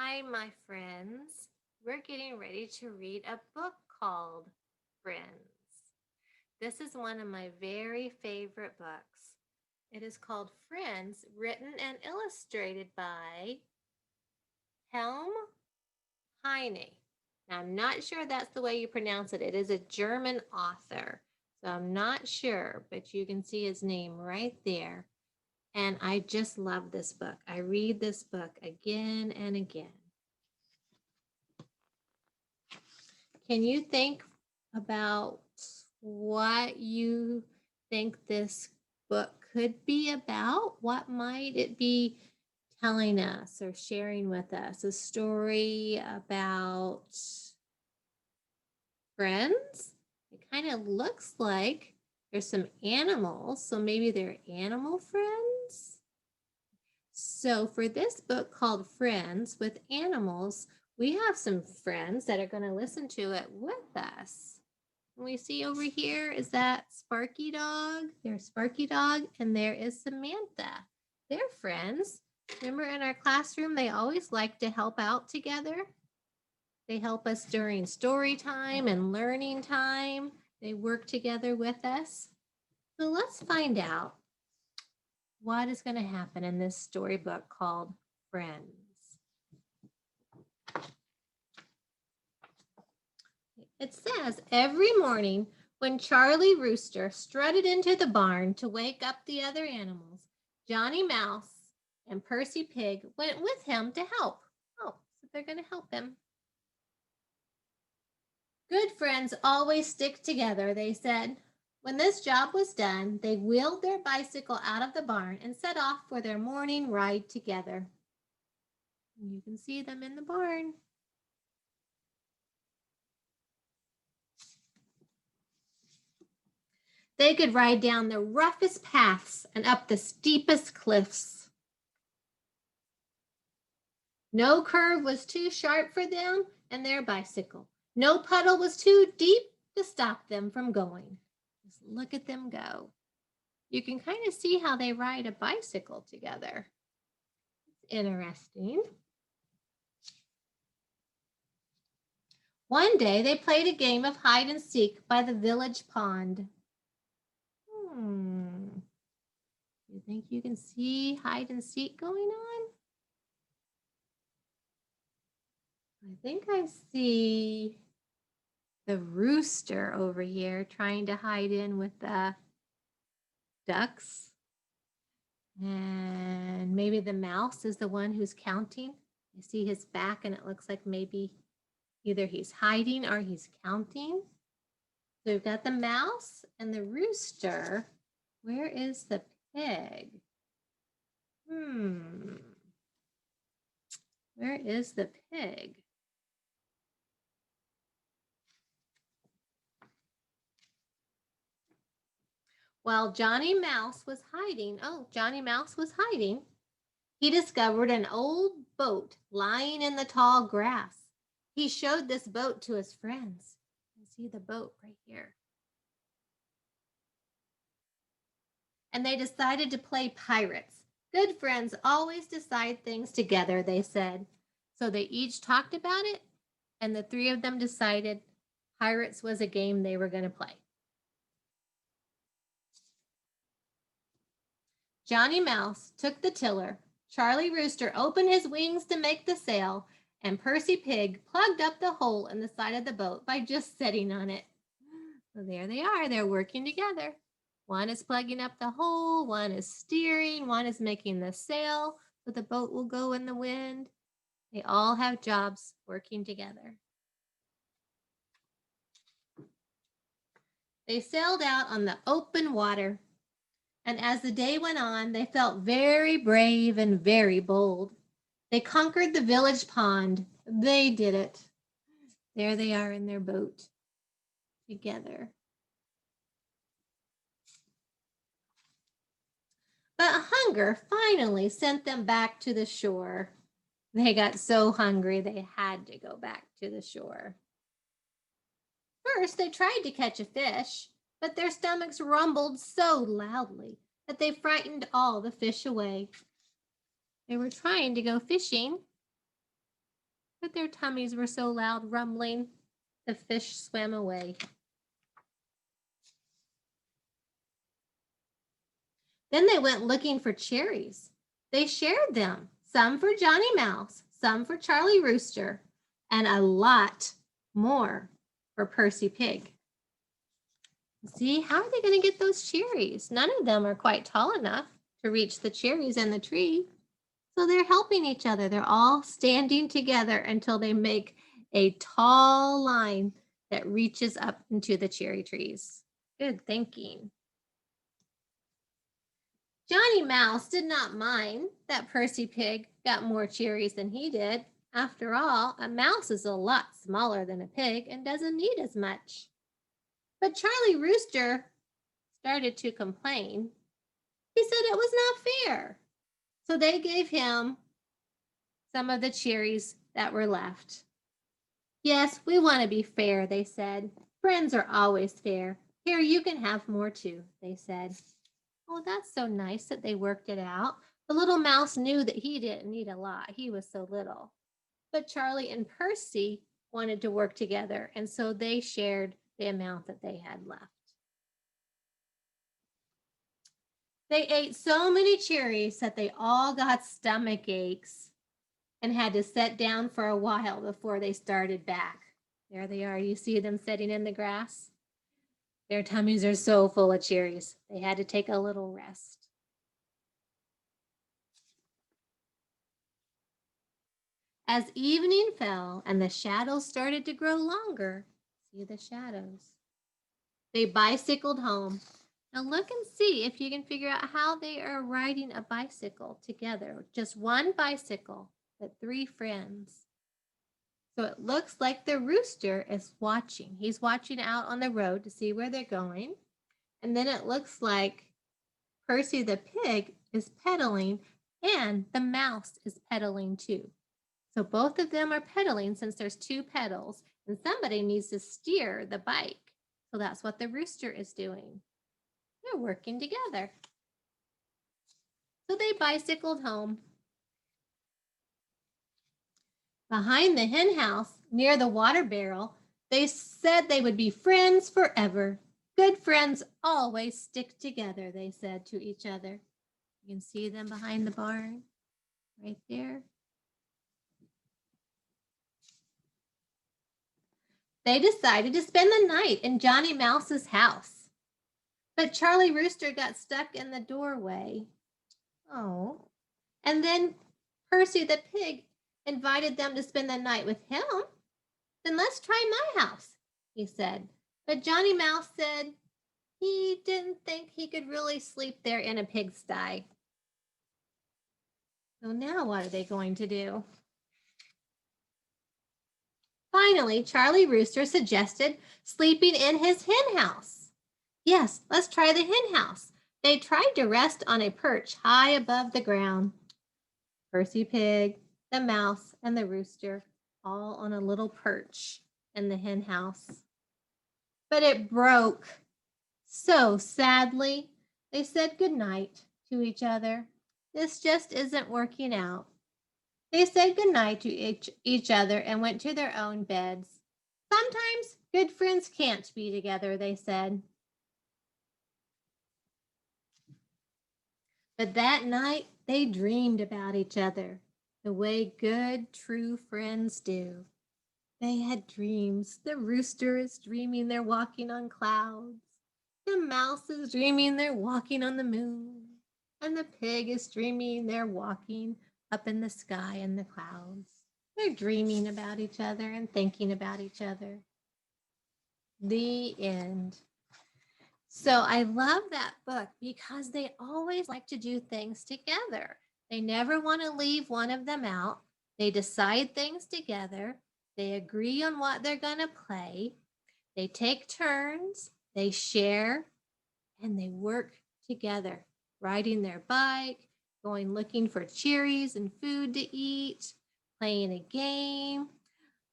Hi, my friends. We're getting ready to read a book called Friends. This is one of my very favorite books. It is called Friends, written and illustrated by Helme Heine. Now, I'm not sure that's the way you pronounce it. It is a German author, so I'm not sure, but you can see his name right there. And I just love this book. I read this book again and again. Can you think about what you think this book could be about? What might it be telling us or sharing with us? A story about friends? It kind of looks like there's some animals, so maybe they're animal friends. So for this book called Friends with Animals, we have some friends that are going to listen to it with us. And we see over here is that Sparky Dog. There's Sparky Dog, and there is Samantha. They're friends. Remember in our classroom, they always like to help out together. They help us during story time and learning time. They work together with us. So let's find out what is going to happen in this storybook called Friends. It says every morning when Charlie Rooster strutted into the barn to wake up the other animals, Johnny Mouse and Percy Pig went with him to help. Oh, so they're going to help him. Good friends always stick together, they said. When this job was done, they wheeled their bicycle out of the barn and set off for their morning ride together. You can see them in the barn. They could ride down the roughest paths and up the steepest cliffs. No curve was too sharp for them and their bicycle. No puddle was too deep to stop them from going. Just look at them go. You can kind of see how they ride a bicycle together. It's interesting. One day they played a game of hide and seek by the village pond. You think you can see hide and seek going on? I think I see the rooster over here trying to hide in with the ducks. And maybe the mouse is the one who's counting. You see his back and it looks like maybe either he's hiding or he's counting. So we've got the mouse and the rooster. Where is the pig? Where is the pig? While Johnny Mouse was hiding, he discovered an old boat lying in the tall grass. He showed this boat to his friends. You see the boat right here. And they decided to play pirates. Good friends always decide things together, they said. So they each talked about it, and the three of them decided pirates was a game they were going to play. Johnny Mouse took the tiller, Charlie Rooster opened his wings to make the sail, and Percy Pig plugged up the hole in the side of the boat by just sitting on it. So there they are, they're working together. One is plugging up the hole, one is steering, one is making the sail so the boat will go in the wind. They all have jobs working together. They sailed out on the open water, and as the day went on, they felt very brave and very bold. They conquered the village pond. They did it. There they are in their boat together. But hunger finally sent them back to the shore. They got so hungry they had to go back to the shore. First, they tried to catch a fish, but their stomachs rumbled so loudly that they frightened all the fish away. They were trying to go fishing, but their tummies were so loud, rumbling, the fish swam away. Then they went looking for cherries. They shared them, some for Johnny Mouse, some for Charlie Rooster, and a lot more for Percy Pig. See, how are they going to get those cherries? None of them are quite tall enough to reach the cherries in the tree. So they're helping each other. They're all standing together until they make a tall line that reaches up into the cherry trees. Good thinking. Johnny Mouse did not mind that Percy Pig got more cherries than he did. After all, a mouse is a lot smaller than a pig and doesn't need as much. But Charlie Rooster started to complain. He said it was not fair. So they gave him some of the cherries that were left. Yes, we want to be fair, they said. Friends are always fair. Here, you can have more too, they said. Oh, that's so nice that they worked it out. The little mouse knew that he didn't need a lot. He was so little. But Charlie and Percy wanted to work together, and so they shared the amount that they had left. They ate so many cherries that they all got stomach aches and had to sit down for a while before they started back. There they are. You see them sitting in the grass? Their tummies are so full of cherries. They had to take a little rest. As evening fell and the shadows started to grow longer, see the shadows, they bicycled home. Now look and see if you can figure out how they are riding a bicycle together. Just one bicycle, but three friends. So it looks like the rooster is watching. He's watching out on the road to see where they're going. And then it looks like Percy the pig is pedaling and the mouse is pedaling too. So both of them are pedaling since there's two pedals and somebody needs to steer the bike. So that's what the rooster is doing. They're working together. So they bicycled home. Behind the hen house, near the water barrel, they said they would be friends forever. Good friends always stick together, they said to each other. You can see them behind the barn, right there. They decided to spend the night in Johnny Mouse's house. But Charlie Rooster got stuck in the doorway. Oh. And then Percy the pig invited them to spend the night with him. Then let's try my house, he said. But Johnny Mouse said he didn't think he could really sleep there in a pigsty. So now what are they going to do? Finally, Charlie Rooster suggested sleeping in his hen house. Yes, let's try the hen house. They tried to rest on a perch high above the ground. Percy Pig, the mouse, and the rooster, all on a little perch in the hen house. But it broke so sadly. They said goodnight to each other. This just isn't working out. They said goodnight to each other and went to their own beds. Sometimes good friends can't be together, they said. But that night, they dreamed about each other the way good, true friends do. They had dreams. The rooster is dreaming they're walking on clouds. The mouse is dreaming they're walking on the moon. And the pig is dreaming they're walking up in the sky in the clouds. They're dreaming about each other and thinking about each other. The end. So I love that book because they always like to do things together. They never want to leave one of them out. They decide things together. They agree on what they're going to play. They take turns. They share and they work together, riding their bike, going looking for cherries and food to eat, playing a game,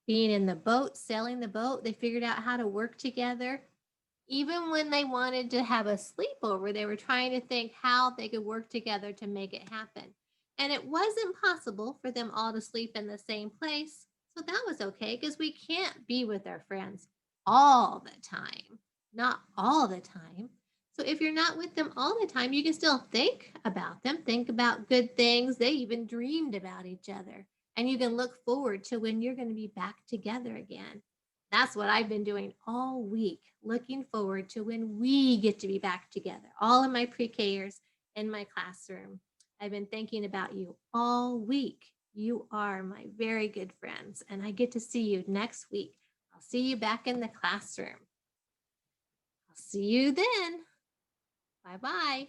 being in the boat, sailing the boat. They figured out how to work together. Even when they wanted to have a sleepover, they were trying to think how they could work together to make it happen. And it wasn't possible for them all to sleep in the same place, So that was okay because we can't be with our friends all the time, not all the time. So if you're not with them all the time, you can still think about them, think about good things. They even dreamed about each other. And you can look forward to when you're going to be back together again. That's what I've been doing all week, looking forward to when we get to be back together. All of my pre-Kers in my classroom. I've been thinking about you all week. You are my very good friends, and I get to see you next week. I'll see you back in the classroom. I'll see you then. Bye bye.